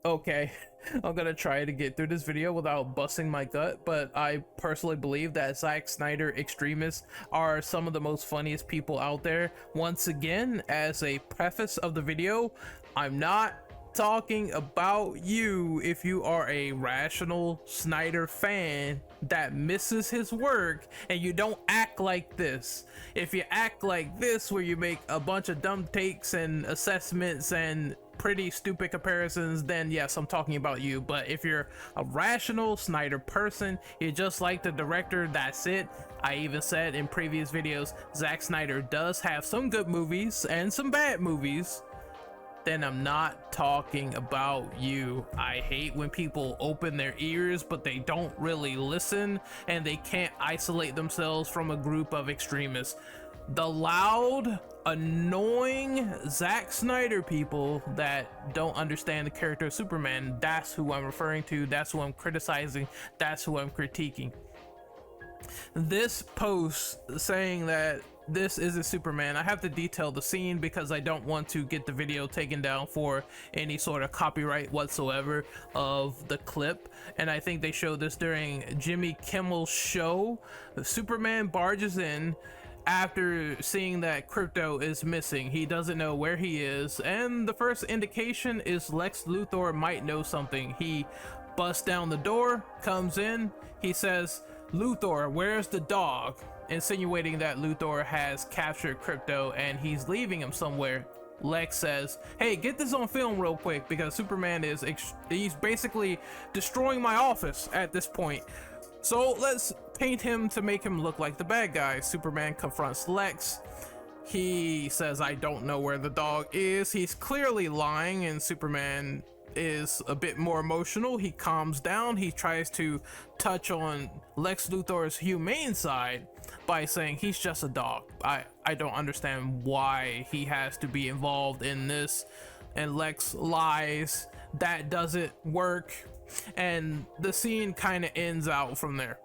Okay, I'm gonna try to get through this video without busting my gut, but I personally believe that Zack Snyder extremists are some of the most funniest people out there. Once again, as a preface of the video, I'm not talking about you if you are a rational Snyder fan that misses his work and you don't act like this. If you act like this, where you make a bunch of dumb takes and assessments and pretty stupid comparisons, then yes, I'm talking about you. But if you're a rational Snyder person, you just like the director, that's it. I even said in previous videos, Zack Snyder does have some good movies and some bad movies, then I'm not talking about you. I hate when people open their ears but they don't really listen and they can't isolate themselves from a group of extremists. The loud, annoying Zack Snyder people that don't understand the character of Superman, that's who I'm referring to, that's who I'm criticizing, that's who I'm critiquing. This post saying that this isn't Superman, I have to detail the scene because I don't want to get the video taken down for any sort of copyright whatsoever of the clip. And I think they showed this during Jimmy Kimmel's show. Superman barges in after seeing that Krypto is missing. He doesn't know where he is, and the first indication is Lex Luthor might know something. He busts down the door, comes in, he says, "Luthor, where's the dog?" insinuating that Luthor has captured Krypto and he's leaving him somewhere. Lex says, "Hey, get this on film real quick," because Superman is he's basically destroying my office at this point. So let's paint him to make him look like the bad guy. Superman confronts Lex. He says, "I don't know where the dog is." He's clearly lying, and Superman is a bit more emotional. He calms down. He tries to touch on Lex Luthor's humane side by saying he's just a dog. I don't understand why he has to be involved in this. And Lex lies. That doesn't work. And the scene kind of ends out from there.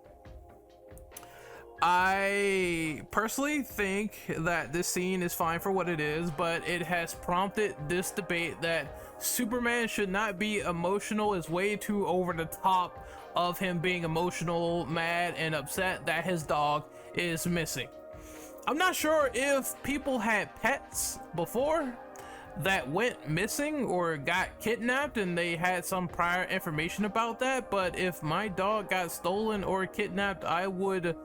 I personally think that this scene is fine for what it is, but it has prompted this debate that Superman should not be emotional. Is way too over the top of him being emotional, mad, and upset that his dog is missing. I'm not sure if people had pets before that went missing or got kidnapped and they had some prior information about that, but if my dog got stolen or kidnapped, I would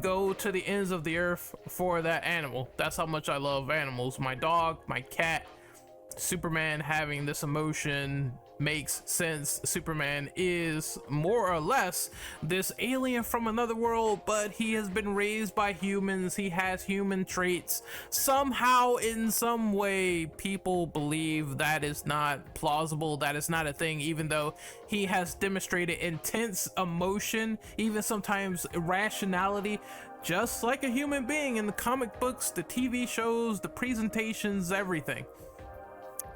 go to the ends of the earth for that animal. That's how much I love animals. My dog, my cat. Superman having this emotion makes sense. Superman is more or less this alien from another world, but he has been raised by humans. He has human traits. Somehow, in some way, people believe that is not plausible, that is not a thing, even though he has demonstrated intense emotion, even sometimes irrationality, just like a human being in the comic books, the TV shows, the presentations, everything.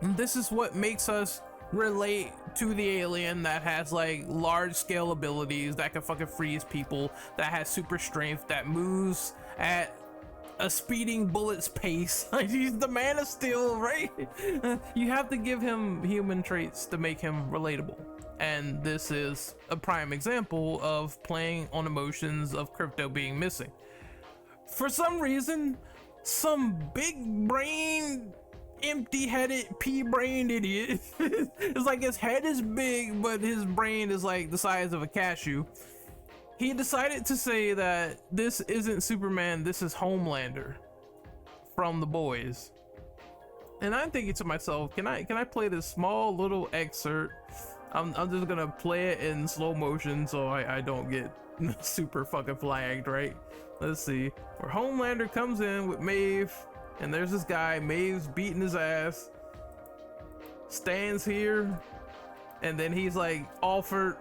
And this is what makes us relate to the alien that has like large scale abilities, that can fucking freeze people, that has super strength, that moves at a speeding bullet's pace. Like, he's the Man of Steel, right? You have to give him human traits to make him relatable. And this is a prime example of playing on emotions of Krypto being missing. For some reason, some big brain, empty-headed, pea-brained idiot, it's like his head is big but his brain is like the size of a cashew. He decided to say that this isn't Superman, this is Homelander from The Boys. And I'm thinking to myself, can I play this small little excerpt? I'm just gonna play it in slow motion so I don't get super fucking flagged, right? Let's see. Where Homelander comes in with Maeve, and there's this guy, Maeve's beating his ass, stands here, and then he's like offered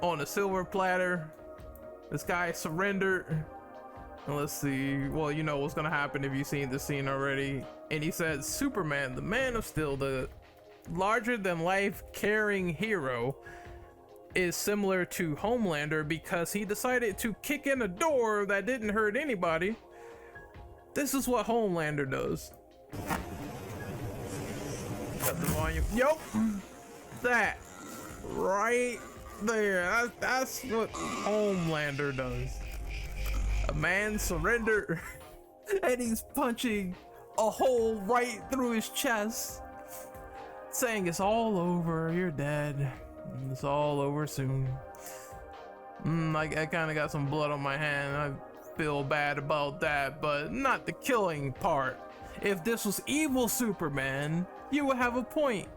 on a silver platter. This guy surrendered. And let's see, well, you know what's gonna happen if you've seen this scene already. And he said, Superman, the Man of Steel, the larger than life caring hero, is similar to Homelander because he decided to kick in a door that didn't hurt anybody. This is what Homelander does. Cut the volume. Yup. That right there. That's what Homelander does. A man surrendered and he's punching a hole right through his chest, saying it's all over, you're dead, it's all over soon. I kind of got some blood on my hand. I feel bad about that, but not the killing part. If this was evil Superman, you would have a point.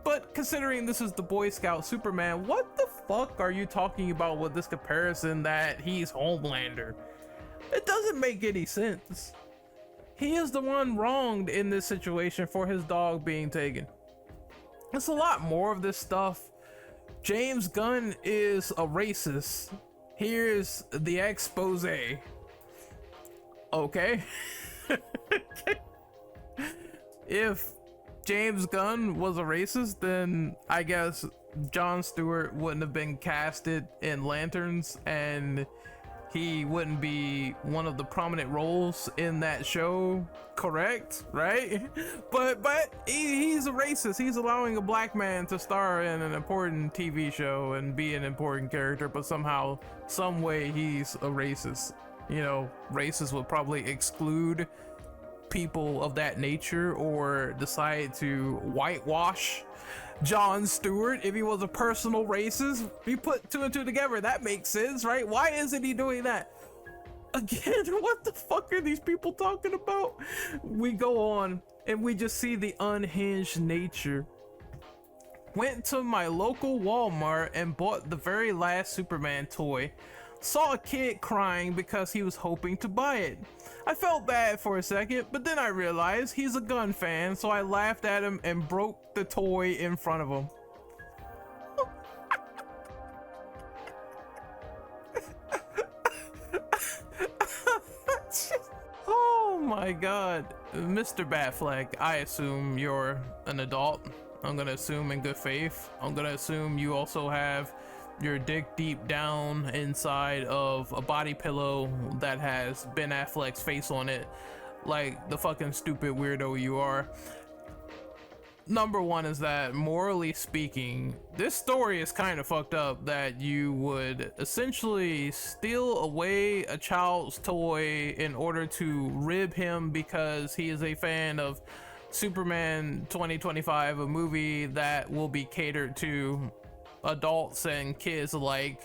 But considering this is the Boy Scout Superman, what the fuck are you talking about with this comparison that he's Homelander? It doesn't make any sense. He is the one wronged in this situation for his dog being taken. It's a lot more of this stuff. James Gunn is a racist. Here's the expose. Okay. If James Gunn was a racist, then I guess Jon Stewart wouldn't have been casted in Lanterns, and he wouldn't be one of the prominent roles in that show, correct? Right? But he's a racist. He's allowing a black man to star in an important TV show and be an important character, but somehow, some way, he's a racist. You know, racists would probably exclude people of that nature or decide to whitewash Jon Stewart if he was a personal racist. We put two and two together, that makes sense, right? Why isn't he doing that? Again, what the fuck are these people talking about? We go on and we just see the unhinged nature. Went to my local Walmart and bought the very last Superman toy. Saw a kid crying because he was hoping to buy it. I felt bad for a second, but then I realized he's a Gunn fan, so I laughed at him and broke the toy in front of him. Oh my god. Mr. Batfleck, I assume you're an adult. I'm gonna assume in good faith. I'm gonna assume you also have your dick deep down inside of a body pillow that has Ben Affleck's face on it, like the fucking stupid weirdo you are. Number one is that, morally speaking, this story is kind of fucked up that you would essentially steal away a child's toy in order to rib him because he is a fan of Superman 2025, a movie that will be catered to adults and kids alike,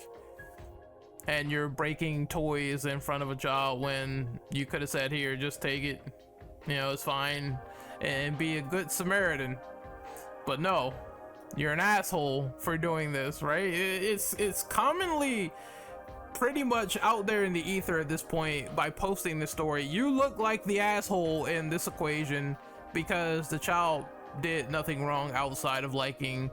and you're breaking toys in front of a child when you could have said, here, just take it, you know, it's fine, and be a good Samaritan. But no, you're an asshole for doing this, right? It's commonly pretty much out there in the ether at this point. By posting this story, you look like the asshole in this equation because the child did nothing wrong outside of liking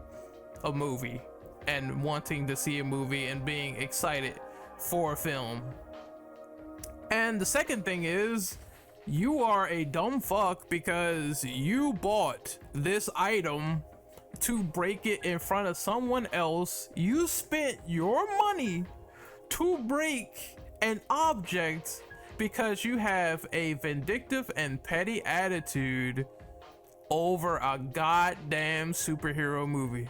a movie and wanting to see a movie and being excited for a film. And the second thing is, you are a dumb fuck because you bought this item to break it in front of someone else. You spent your money to break an object because you have a vindictive and petty attitude over a goddamn superhero movie.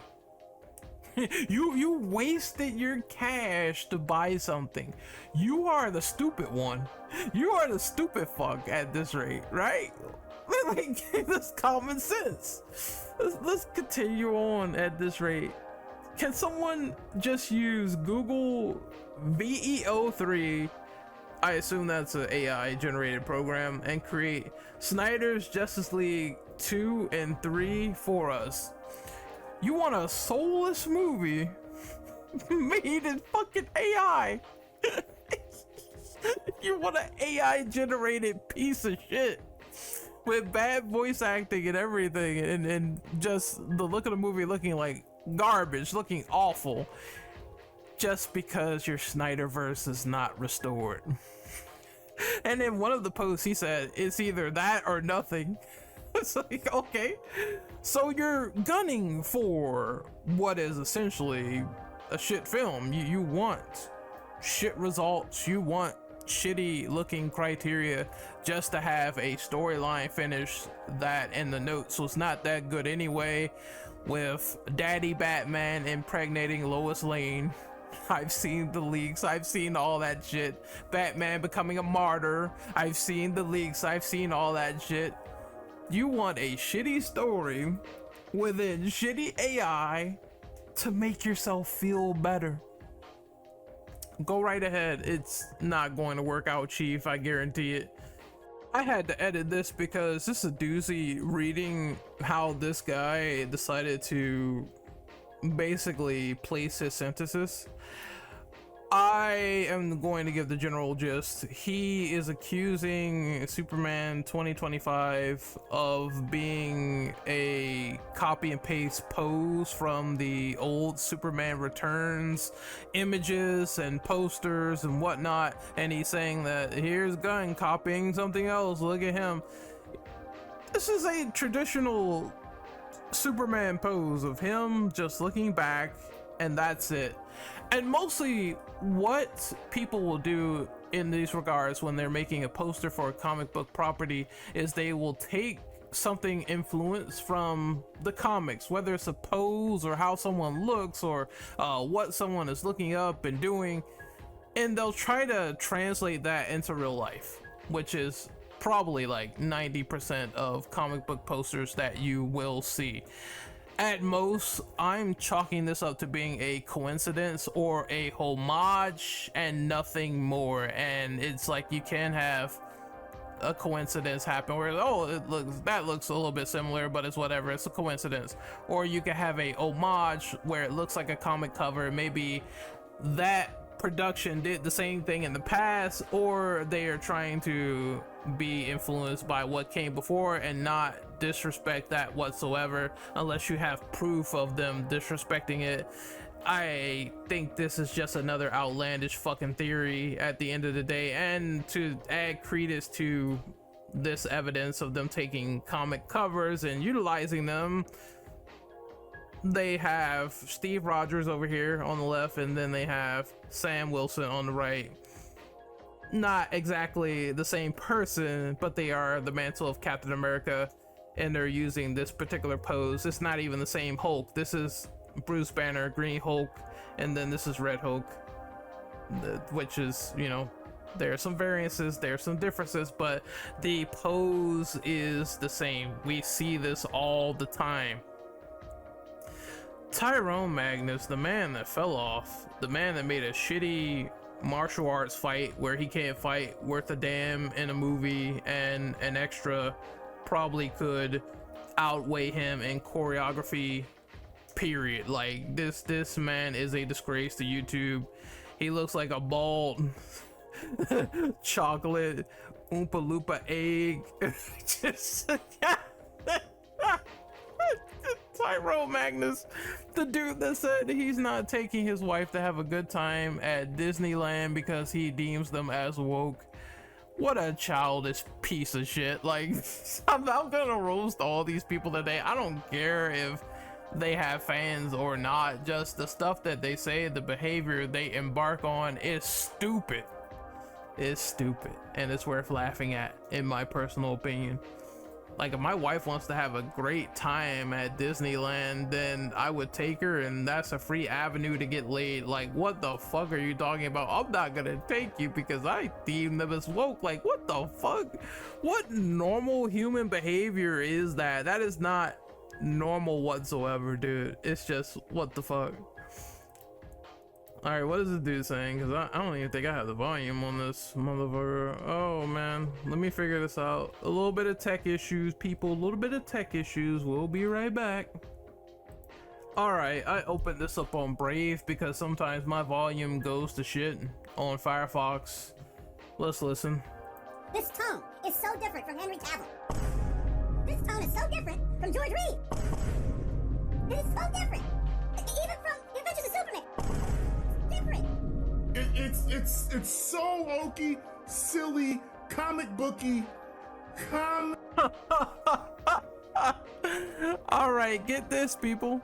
You wasted your cash to buy something. You are the stupid one. You are the stupid fuck at this rate, right? Like, that's common sense. Let's continue on at this rate. Can someone just use Google VEO3, I assume that's an AI generated program, and create Snyder's Justice League 2 and 3 for us? You want a soulless movie made in fucking AI? You want an AI generated piece of shit with bad voice acting and everything, and just the look of the movie looking like garbage, looking awful, just because your Snyderverse is not restored. And in one of the posts he said, it's either that or nothing. It's like, okay, so you're gunning for what is essentially a shit film. You want shit results, you want shitty looking criteria just to have a storyline finish that in the notes was not that good anyway. with Daddy Batman impregnating Lois Lane. I've seen the leaks, I've seen all that shit. Batman becoming a martyr, I've seen the leaks, I've seen all that shit. You want a shitty story within shitty AI to make yourself feel better. Go right ahead, it's not going to work out, Chief, I guarantee it. I had to edit this because this is a doozy reading how this guy decided to basically place his sentences. I am going to give the general gist. He is accusing Superman 2025 of being a copy and paste pose from the old Superman Returns images and posters and whatnot, and he's saying that here's Gunn copying something else, look at him. This is a traditional Superman pose of him just looking back, and that's it. And mostly what people will do in these regards when they're making a poster for a comic book property is they will take something influenced from the comics, whether it's a pose or how someone looks or what someone is looking up and doing, and they'll try to translate that into real life, which is probably like 90% of comic book posters that you will see. At most, I'm chalking this up to being a coincidence or a homage and nothing more. And it's like you can have a coincidence happen where, oh, that looks a little bit similar, but it's whatever, it's a coincidence. Or you can have a homage where it looks like a comic cover, maybe that production did the same thing in the past, or they are trying to be influenced by what came before and not disrespect that whatsoever unless you have proof of them disrespecting it. I think this is just another outlandish fucking theory at the end of the day, and to add credence to this evidence of them taking comic covers and utilizing them, they have Steve Rogers over here on the left, and then they have Sam Wilson on the right. Not exactly the same person, but they are the mantle of Captain America, and they're using this particular pose. It's not even the same Hulk. This is Bruce Banner, Green Hulk, and then this is Red Hulk, which is, you know, there are some variances, there are some differences, but the pose is the same. We see this all the time. Tyrone Magnus, the man that fell off, the man that made a shitty martial arts fight where he can't fight worth a damn in a movie, and an extra probably could outweigh him in choreography, period. Like this man is a disgrace to YouTube. He looks like a bald chocolate Oompa Loompa egg. Just Tyrone Magnus, the dude that said he's not taking his wife to have a good time at Disneyland because he deems them as woke. What a childish piece of shit. Like, I'm gonna roast all these people today. I don't care if they have fans or not. Just the stuff that they say, the behavior they embark on is stupid. It's stupid, and it's worth laughing at, in my personal opinion. Like, if my wife wants to have a great time at Disneyland, then I would take her, and that's a free avenue to get laid. Like, what the fuck are you talking about? I'm not gonna take you because I deem them as woke. Like, what the fuck? What normal human behavior is that? That is not normal whatsoever, dude. It's just, what the fuck? Alright, what is this dude saying? Because I don't even think I have the volume on this motherfucker. Oh man, let me figure this out. A little bit of tech issues, people. A little bit of tech issues. We'll be right back. Alright, I opened this up on Brave because sometimes my volume goes to shit on Firefox. Let's listen. This tone is so different from Henry Cavill. This tone is so different from George Reed. It is so different. Even from The Adventures of Superman. It's so hokey, silly, comic booky, All right, get this, people.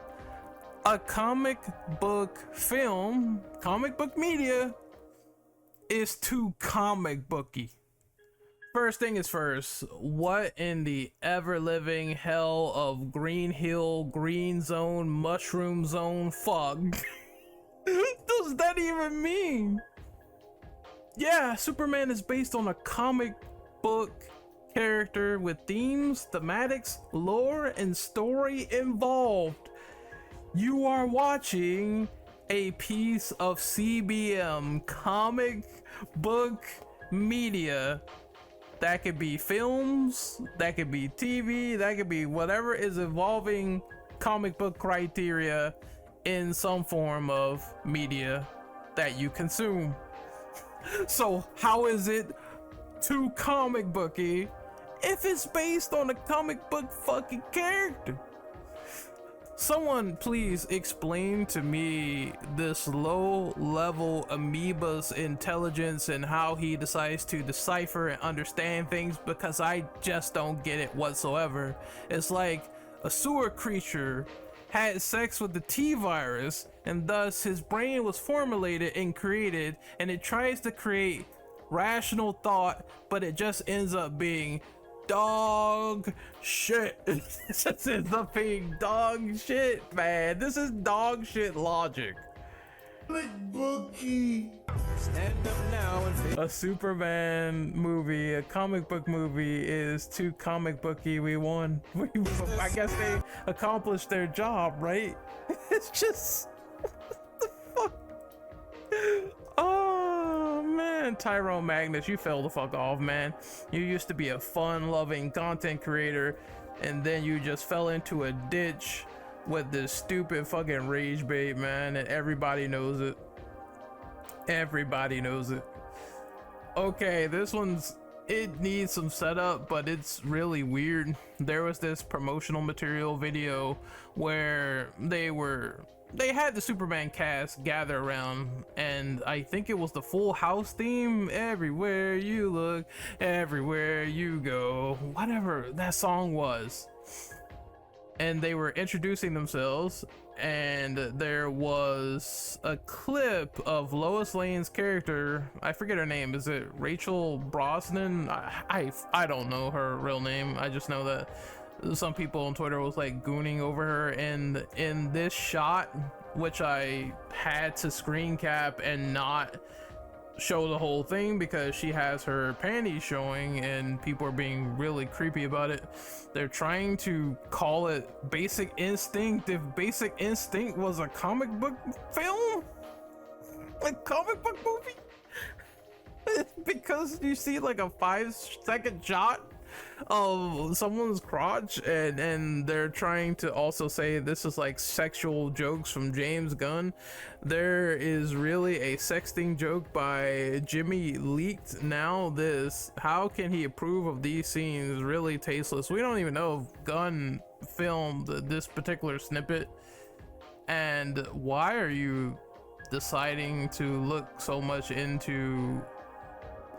A comic book film, comic book media, is too comic booky. First thing is first, what in the ever-living hell of Green Hill, Green Zone, Mushroom Zone fuck does that even mean? Yeah, Superman is based on a comic book character with themes, thematics, lore, and story involved. You are watching a piece of CBM, comic book media. That could be films, that could be TV, that could be whatever is involving comic book criteria in some form of media that you consume. So how is it too comic booky if it's based on a comic book fucking character? Someone please explain to me this low level amoeba's intelligence and how he decides to decipher and understand things, because I just don't get it whatsoever. It's like a sewer creature had sex with the T-virus, and thus his brain was formulated and created, and it tries to create rational thought, but it just ends up being dog shit. This is the big dog shit, man. This is dog shit logic. Booky. Stand up now and A Superman movie, a comic book movie, is too comic booky. We won. I guess they accomplished their job, right? It's just what the fuck. Oh man, Tyrone Magnus, you fell the fuck off, man. You used to be a fun-loving content creator, and then you just fell into a ditch with this stupid fucking rage bait, man, and everybody knows it. Everybody knows it. Okay, this one's, it needs some setup, but it's really weird. There was this promotional material video where they had the Superman cast gather around, and I think it was the Full House theme, everywhere you look, everywhere you go, whatever that song was. And they were introducing themselves, and there was a clip of Lois Lane's character. I forget her name. Is it Rachel Brosnan? I don't know her real name. I just know that some people on Twitter was like gooning over her, and in this shot, which I had to screen cap and not show the whole thing because she has her panties showing and people are being really creepy about it. They're trying to call it Basic Instinct. If Basic Instinct was a comic book film, a comic book movie, because you see like a 5-second shot of someone's crotch, and they're trying to also say this is like sexual jokes from James Gunn. There is really a sexting joke by Jimmy leaked. Now this, how can he approve of these scenes? Really tasteless. We don't even know if Gunn filmed this particular snippet, and why are you deciding to look so much into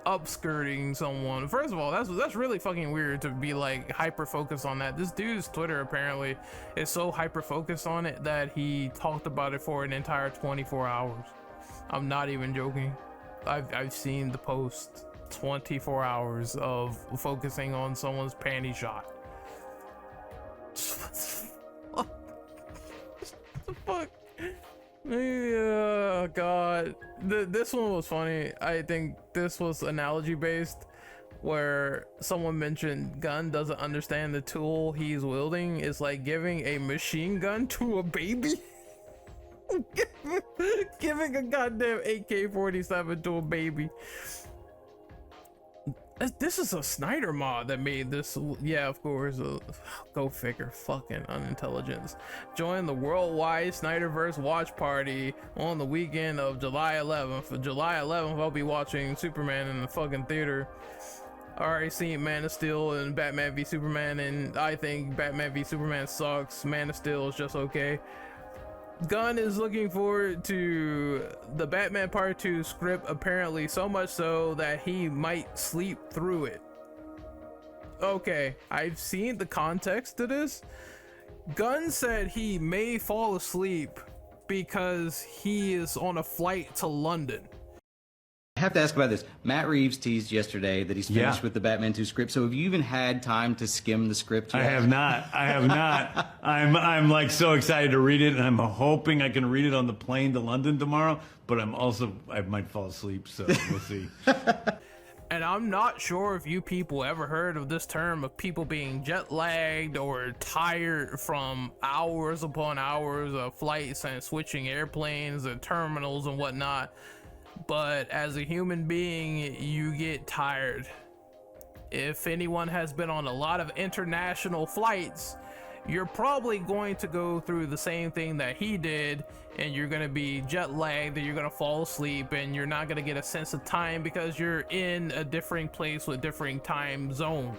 upskirting someone? First of all, that's really fucking weird to be like hyper focused on that. This dude's Twitter apparently is so hyper focused on it that he talked about it for an entire 24 hours. I'm not even joking. I've seen the post. 24 hours of focusing on someone's panty shot. What the fuck? Oh god, this one was funny. I think this was analogy based, where someone mentioned Gunn doesn't understand the tool he's wielding is like giving a machine gun to a baby. Giving a goddamn AK-47 to a baby. This is a Snyder mod that made this. Yeah, of course. Go figure. Fucking unintelligence. Join the worldwide Snyderverse watch party on the weekend of July 11th. For July 11th, I'll be watching Superman in the fucking theater. I already seen Man of Steel and Batman v Superman, and I think Batman v Superman sucks. Man of Steel is just okay. Gunn is looking forward to the Batman Part 2 script, apparently so much so that he might sleep through it. Okay, I've seen the context to this. Gunn said he may fall asleep because he is on a flight to London. I have to ask about this. Matt Reeves teased yesterday that he's finished with the Batman 2 script. So have you even had time to skim the script yet? I have not. I'm like so excited to read it, and I'm hoping I can read it on the plane to London tomorrow. But I might fall asleep, so we'll see. And I'm not sure if you people ever heard of this term of people being jet lagged or tired from hours upon hours of flights and switching airplanes and terminals and whatnot. But as a human being, you get tired. If anyone has been on a lot of international flights, you're probably going to go through the same thing that he did, and you're going to be jet lagged, and you're going to fall asleep, and you're not going to get a sense of time because you're in a different place with differing time zones.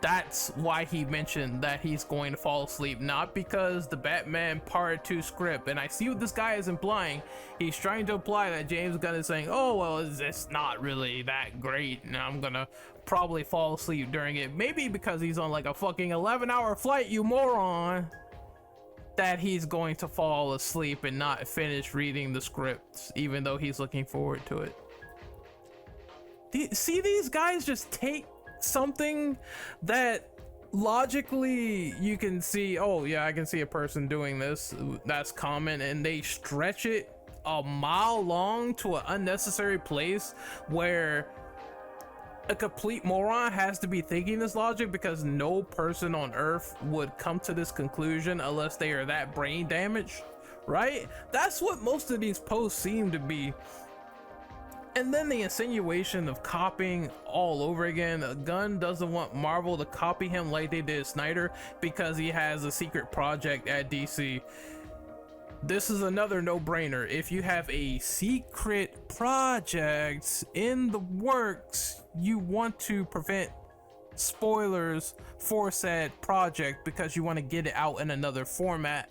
That's why he mentioned that he's going to fall asleep, not because the Batman Part 2 script. And I see what this guy is implying. He's trying to imply that James Gunn is saying, oh, well, it's not really that great, and I'm gonna probably fall asleep during it. Maybe because he's on like a fucking 11-hour flight, you moron, that he's going to fall asleep and not finish reading the script, even though he's looking forward to it. See, these guys just take something that logically you can see, oh yeah, I can see a person doing this, that's common, and they stretch it a mile long to an unnecessary place where a complete moron has to be thinking this logic, because no person on earth would come to this conclusion unless they are that brain damaged, right? That's what most of these posts seem to be. And then the insinuation of copying all over again. Gunn doesn't want Marvel to copy him like they did Snyder because he has a secret project at DC. This is another no-brainer. If you have a secret project in the works, you want to prevent spoilers for said project because you want to get it out in another format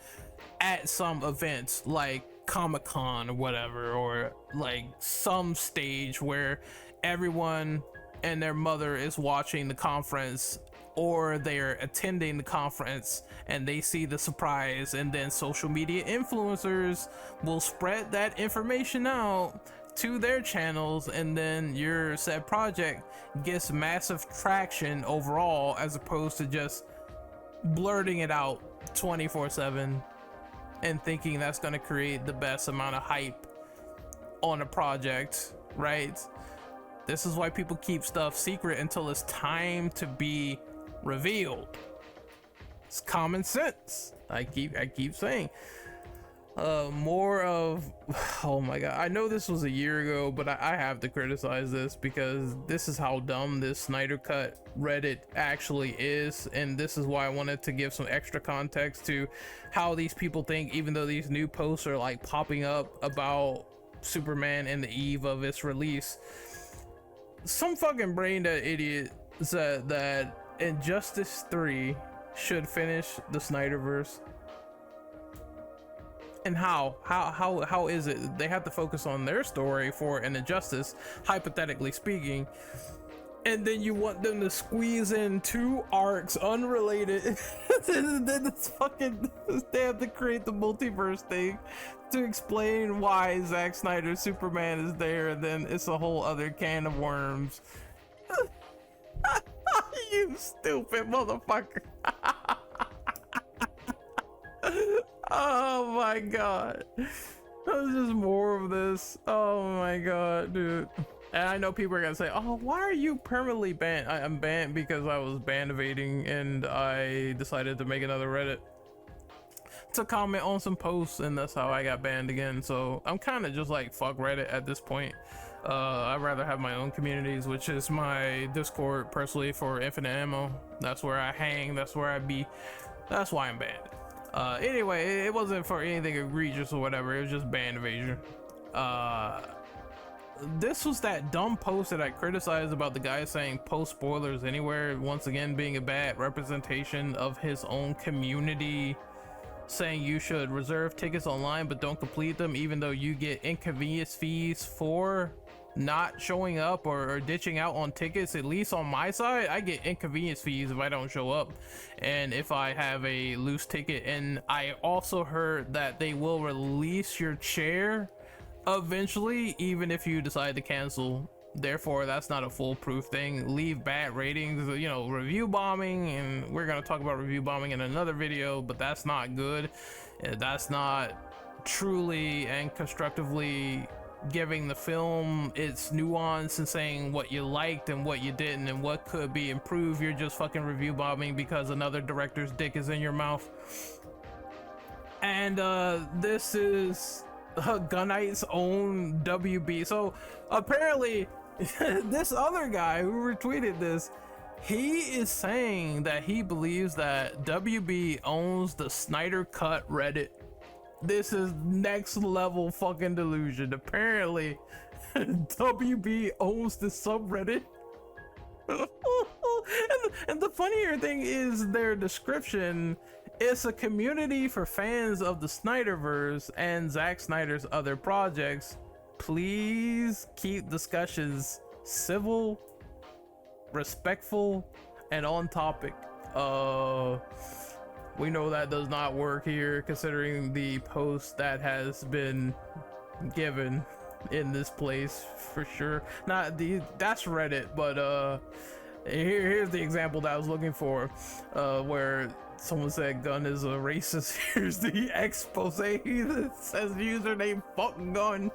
at some events like Comic-Con or whatever, or like some stage where everyone and their mother is watching the conference, or they're attending the conference and they see the surprise, and then social media influencers will spread that information out to their channels, and then your said project gets massive traction overall, as opposed to just blurting it out 24/7 and thinking that's going to create the best amount of hype on a project, right? This is why people keep stuff secret until it's time to be revealed. It's common sense. I keep saying. More of, oh my god, I know this was a year ago, but I have to criticize this because this is how dumb this SnyderCut Reddit actually is, and this is why I wanted to give some extra context to how these people think, even though these new posts are like popping up about Superman and the eve of its release. Some fucking brain dead idiot said that Injustice 3 should finish the Snyderverse. And how is it they have to focus on their story for an Injustice, hypothetically speaking, and then you want them to squeeze in 2 arcs unrelated? Then it's fucking, they have to create the multiverse thing to explain why Zack Snyder's Superman is there, and then it's a whole other can of worms. You stupid motherfucker. Oh my god, there's just more of this. Oh my god, dude. And I know people are gonna say, oh, why are you permanently banned? I'm banned because I was banned evading, and I decided to make another Reddit to comment on some posts, and that's how I got banned again. So I'm kind of just like, fuck Reddit at this point. I'd rather have my own communities, which is my Discord personally for Infinite Ammo. That's where I hang, that's where I be. That's why I'm banned. Anyway, it wasn't for anything egregious or whatever, it was just ban evasion. This was that dumb post that I criticized about the guy saying post spoilers anywhere, once again being a bad representation of his own community, saying you should reserve tickets online but don't complete them, even though you get inconvenience fees for not showing up or ditching out on tickets. At least on my side, I get inconvenience fees if I don't show up and if I have a loose ticket. And I also heard that they will release your chair eventually, even if you decide to cancel, therefore that's not a foolproof thing. Leave bad ratings, you know, review bombing, and we're gonna talk about review bombing in another video, but that's not good. That's not truly and constructively giving the film its nuance and saying what you liked and what you didn't and what could be improved. You're just fucking review bombing because another director's dick is in your mouth. And this is Gunnite's own WB. So apparently this other guy who retweeted this, he is saying that he believes that WB owns the SnyderCut Reddit. This is next level fucking delusion. Apparently WB owns the subreddit. and the funnier thing is their description. It's a community for fans of the Snyderverse and Zack Snyder's other projects. Please keep discussions civil, respectful, and on topic. We know that does not work here, considering the post that has been given in this place for sure. That's Reddit, but here's the example that I was looking for, where someone said Gunn is a racist. Here's the expose that says username fuck Gunn.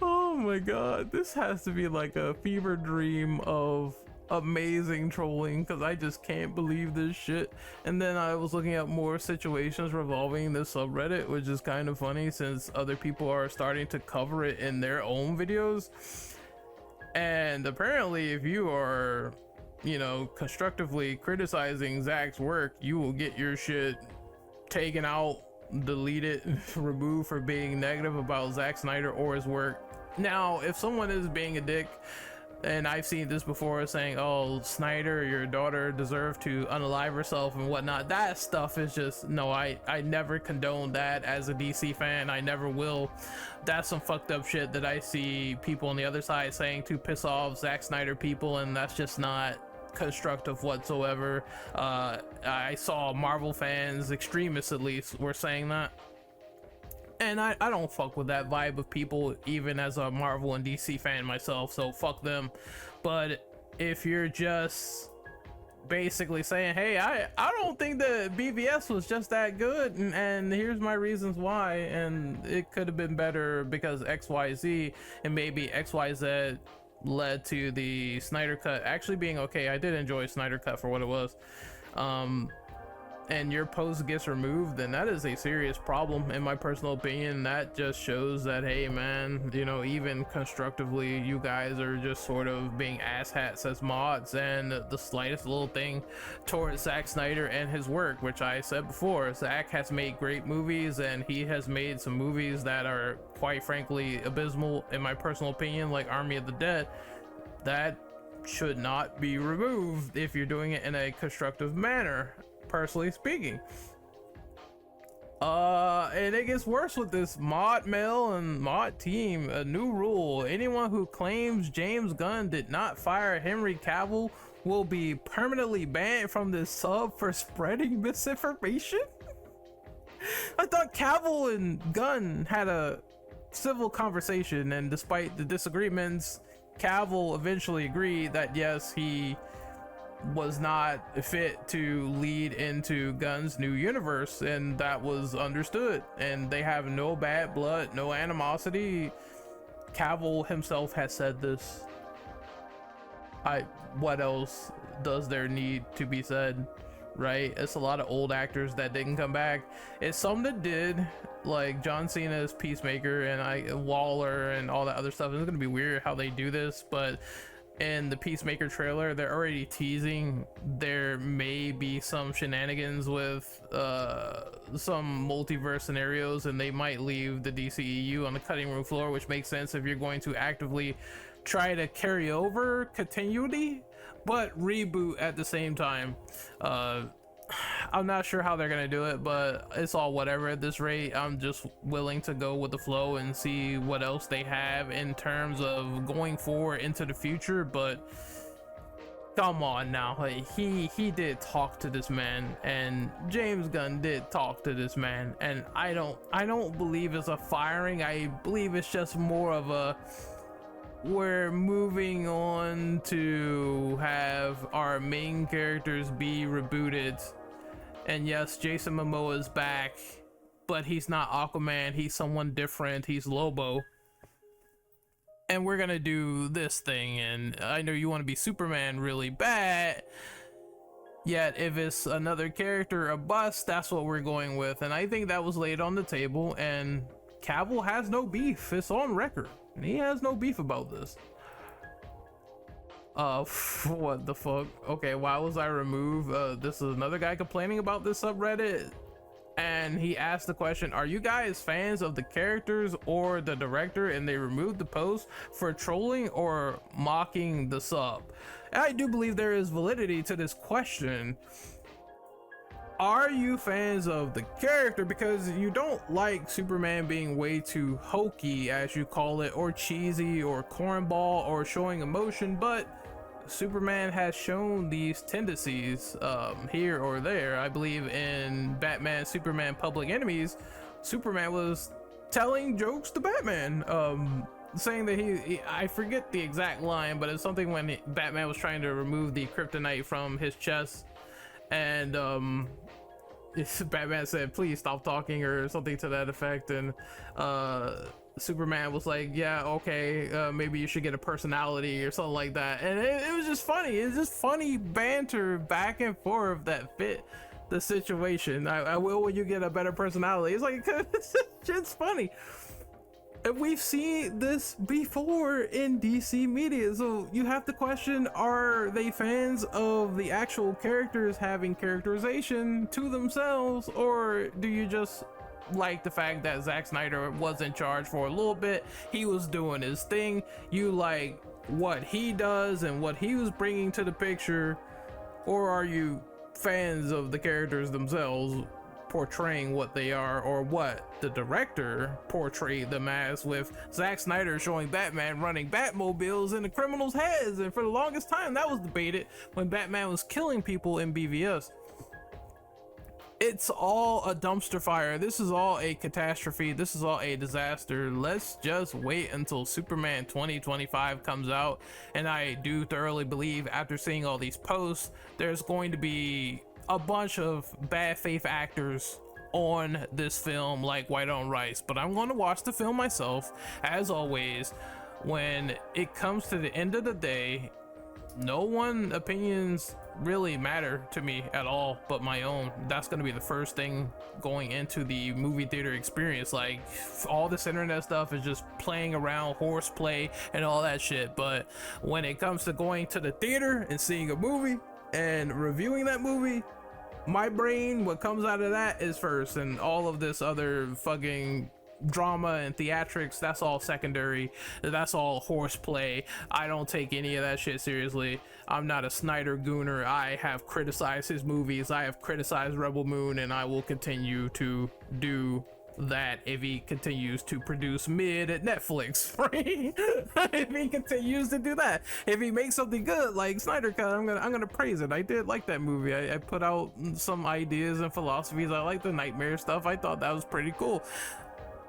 Oh my god, this has to be like a fever dream of amazing trolling, because I just can't believe this shit. And then I was looking at more situations revolving this subreddit, which is kind of funny since other people are starting to cover it in their own videos. And apparently if you are, you know, constructively criticizing Zack's work, you will get your shit taken out, deleted, removed for being negative about Zack Snyder or his work. Now if someone is being a dick, and I've seen this before, saying, oh, Snyder, your daughter deserved to unalive herself and whatnot, that stuff is just, no, I never condone that as a DC fan. I never will. That's some fucked up shit that I see people on the other side saying to piss off Zack Snyder people, and that's just not constructive whatsoever. I saw Marvel fans, extremists at least, were saying that. And I don't fuck with that vibe of people, even as a Marvel and DC fan myself, so fuck them. But if you're just basically saying, hey, I don't think that BVS was just that good, and here's my reasons why, and it could have been better because XYZ, and maybe XYZ led to the SnyderCut actually being okay. I did enjoy SnyderCut for what it was. And your post gets removed, then that is a serious problem in my personal opinion. That just shows that, hey man, you know, even constructively you guys are just sort of being asshats as mods, and the slightest little thing towards Zack Snyder and his work, which I said before, Zack has made great movies, and he has made some movies that are quite frankly abysmal in my personal opinion, like Army of the Dead. That should not be removed if you're doing it in a constructive manner, personally speaking. And it gets worse with this mod mail and mod team. A new rule: anyone who claims James Gunn did not fire Henry Cavill will be permanently banned from this sub for spreading misinformation. I thought Cavill and Gunn had a civil conversation, and despite the disagreements, Cavill eventually agreed that yes, he was not fit to lead into Gunn's new universe, and that was understood, and they have no bad blood, no animosity. Cavill himself has said this. What else does there need to be said, right? It's a lot of old actors that didn't come back. It's some that did, like John Cena's Peacemaker and Waller and all that other stuff. It's gonna be weird how they do this, but in the Peacemaker trailer, they're already teasing there may be some shenanigans with some multiverse scenarios, and they might leave the DCEU on the cutting room floor, which makes sense if you're going to actively try to carry over continuity but reboot at the same time. I'm not sure how they're gonna do it, but it's all whatever at this rate. I'm just willing to go with the flow and see what else they have in terms of going forward into the future. But come on now. Like, he did talk to this man, and James Gunn did talk to this man, and I don't believe it's a firing. I believe it's just more of a, we're moving on to have our main characters be rebooted. And yes, Jason Momoa is back, but he's not Aquaman. He's someone different. He's Lobo. And we're gonna do this thing, and I know you want to be Superman really bad, yet if it's another character, a bust, that's what we're going with. And I think that was laid on the table, and Cavill has no beef. It's on record. He has no beef about this. What the fuck? Okay, why was I removed? This is another guy complaining about this subreddit, and he asked the question, are you guys fans of the characters or the director? And they removed the post for trolling or mocking the sub. And I do believe there is validity to this question. Are you fans of the character because you don't like Superman being way too hokey, as you call it, or cheesy or cornball or showing emotion, but Superman has shown these tendencies here or there. I believe in Batman Superman Public Enemies, Superman was telling jokes to Batman, saying that he I forget the exact line, but it's something when Batman was trying to remove the kryptonite from his chest, and Batman said, please stop talking, or something to that effect, and Superman was like, yeah, okay, maybe you should get a personality or something like that. And it was just funny. It's just funny banter back and forth that fit the situation. I will when you get a better personality. It's like, it's funny. And we've seen this before in DC media, so you have to question, are they fans of the actual characters having characterization to themselves, or do you just like the fact that Zack Snyder was in charge for a little bit? He was doing his thing. You like what he does and what he was bringing to the picture, or are you fans of the characters themselves portraying what they are, or what the director portrayed them as, with Zack Snyder showing Batman running Batmobiles in the criminals' heads? And for the longest time that was debated when Batman was killing people in BVS. It's all a dumpster fire. This is all a catastrophe. This is all a disaster. Let's just wait until Superman 2025 comes out. And I do thoroughly believe, after seeing all these posts, there's going to be a bunch of bad faith actors on this film like white on rice. But I'm going to watch the film myself. As always, when it comes to the end of the day, no one opinions really matter to me at all but my own. That's going to be the first thing going into the movie theater experience. Like, all this internet stuff is just playing around, horseplay and all that shit, but when it comes to going to the theater and seeing a movie and reviewing that movie, my brain, what comes out of that is first, and all of this other fucking drama and theatrics, that's all secondary. That's all horseplay. I don't take any of that shit seriously. I'm not a Snyder gooner. I have criticized his movies. I have criticized Rebel Moon, and I will continue to do that if he continues to produce mid at Netflix. Right? If he continues to do that, if he makes something good like SnyderCut, I'm gonna praise it. I did like that movie. I put out some ideas and philosophies. I like the nightmare stuff. I thought that was pretty cool.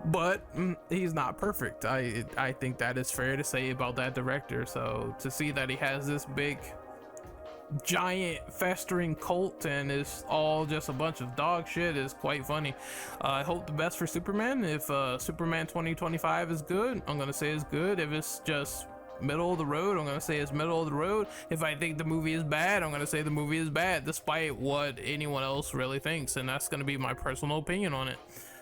But he's not perfect. I think that is fair to say about that director. So to see that he has this big giant festering cult and it's all just a bunch of dog shit is quite funny. I hope the best for Superman. If Superman 2025 is good, I'm gonna say it's good. If it's just middle of the road, I'm gonna say it's middle of the road. If I think the movie is bad, I'm gonna say the movie is bad, despite what anyone else really thinks, and that's gonna be my personal opinion on it.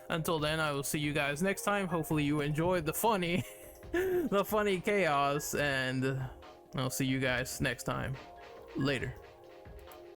Until then, I will see you guys next time. Hopefully you enjoyed the funny the funny chaos, and I'll see you guys next time. Later.